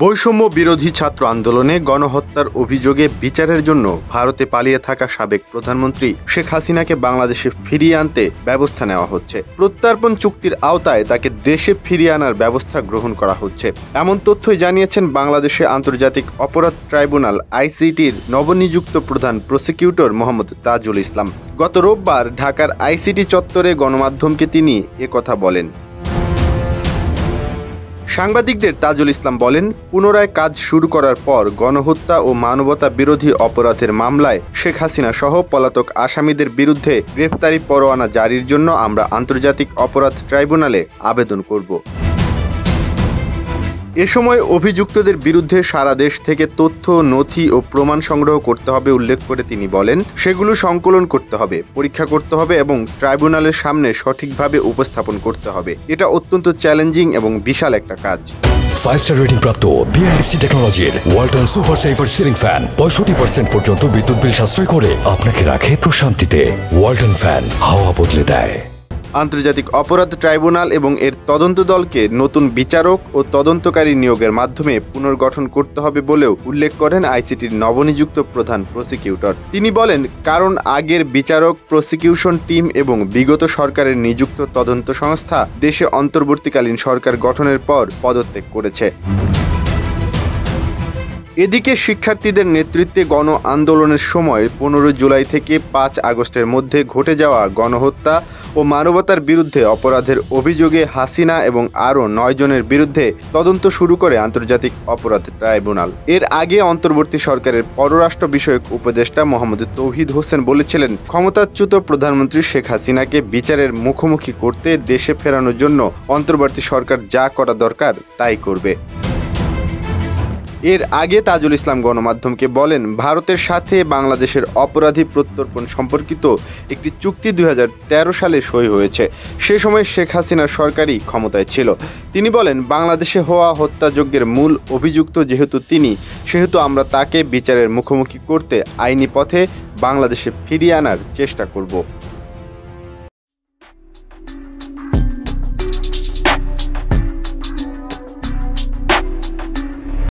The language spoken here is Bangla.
বৈষম্য বিরোধী ছাত্র আন্দোলনে গণহত্যার অভিযোগে বিচারের জন্য ভারতে পালিয়ে থাকা সাবেক প্রধানমন্ত্রী শেখ হাসিনাকে বাংলাদেশে ফিরিয়ে আনতে ব্যবস্থা নেওয়া হচ্ছে। প্রত্যর্পণ চুক্তির আওতায় তাকে দেশে ফিরিয়ে আনার ব্যবস্থা গ্রহণ করা হচ্ছে, এমন তথ্যই জানিয়েছেন বাংলাদেশে আন্তর্জাতিক অপরাধ ট্রাইব্যুনাল আইসিটির নবনিযুক্ত প্রধান প্রসিকিউটর মোহাম্মদ তাজুল ইসলাম। গত রোববার ঢাকার আইসিটি চত্বরে গণমাধ্যমকে তিনি একথা বলেন। সাংবাদিকদের তাজুল ইসলাম বলেন, পুনরায় কাজ শুরু করার পর গণহত্যা ও মানবতা বিরোধী অপরাধের মামলায় শেখ হাসিনা সহ পলাতক আসামিদের বিরুদ্ধে গ্রেফতারি পরোয়ানা জারির জন্য আমরা আন্তর্জাতিক অপরাধ ট্রাইব্যুনালে আবেদন করব। এ সময় অভিযুক্তদের বিরুদ্ধে সারা দেশ থেকে তথ্য, নথি ও প্রমাণ সংগ্রহ করতে হবে উল্লেখ করে তিনি বলেন, সেগুলো সংকলন করতে হবে, পরীক্ষা করতে হবে এবং ট্রাইব্যুনালের সামনে সঠিকভাবে উপস্থাপন করতে হবে। এটা অত্যন্ত চ্যালেঞ্জিং এবং বিশাল একটা কাজ। 5 স্টার রেটিং প্রাপ্ত বিএলডিসি টেকনোলজির Walton super saver ceiling fan 65% পর্যন্ত বিদ্যুৎ বিল সাশ্রয় করে আপনাকে রাখে প্রশান্তিতে। ওয়ালটন ফ্যান হাওয়া বদলে দেয়। আন্তর্জাতিক অপরাধ ট্রাইব্যুনাল এবং এর তদন্ত দলকে নতুন বিচারক ও তদন্তকারী নিয়োগের মাধ্যমে পুনর্গঠন করতে হবে বলেও উল্লেখ করেন আইসিটির নবনিযুক্ত প্রধান প্রসিকিউটর। তিনি বলেন, কারণ আগের বিচারক, প্রসিকিউশন টিম এবং বিগত সরকারের নিযুক্ত তদন্ত সংস্থা দেশে অন্তর্বর্তীকালীন সরকার গঠনের পর পদত্যাগ করেছে। এদিকে শিক্ষার্থীদের নেতৃত্বে গণ আন্দোলনের সময় 15 জুলাই থেকে 5 আগস্টের মধ্যে ঘটে যাওয়া গণহত্যা ও মানবতার বিরুদ্ধে অপরাধের অভিযোগে হাসিনা এবং আরও 9 জনের বিরুদ্ধে তদন্ত শুরু করে আন্তর্জাতিক অপরাধ ট্রাইব্যুনাল। এর আগে অন্তর্বর্তী সরকারের পররাষ্ট্র বিষয়ক উপদেষ্টা মোহাম্মদ তৌহিদ হোসেন বলেছিলেন, ক্ষমতাচ্যুত প্রধানমন্ত্রী শেখ হাসিনাকে বিচারের মুখোমুখি করতে দেশে ফেরানোর জন্য অন্তর্বর্তী সরকার যা করা দরকার তাই করবে। এর আগে তাজুল ইসলাম গণমাধ্যমকে বলেন, ভারতের সাথে বাংলাদেশের অপরাধী প্রত্যর্পণ সম্পর্কিত একটি চুক্তি 2013 সালে সই হয়েছে। সে সময় শেখ হাসিনার সরকারই ক্ষমতায় ছিল। তিনি বলেন, বাংলাদেশে হওয়া হত্যাযজ্ঞের মূল অভিযুক্ত যেহেতু তিনি, সেহেতু আমরা তাকে বিচারের মুখোমুখি করতে আইনি পথে বাংলাদেশে ফিরিয়ে আনার চেষ্টা করব।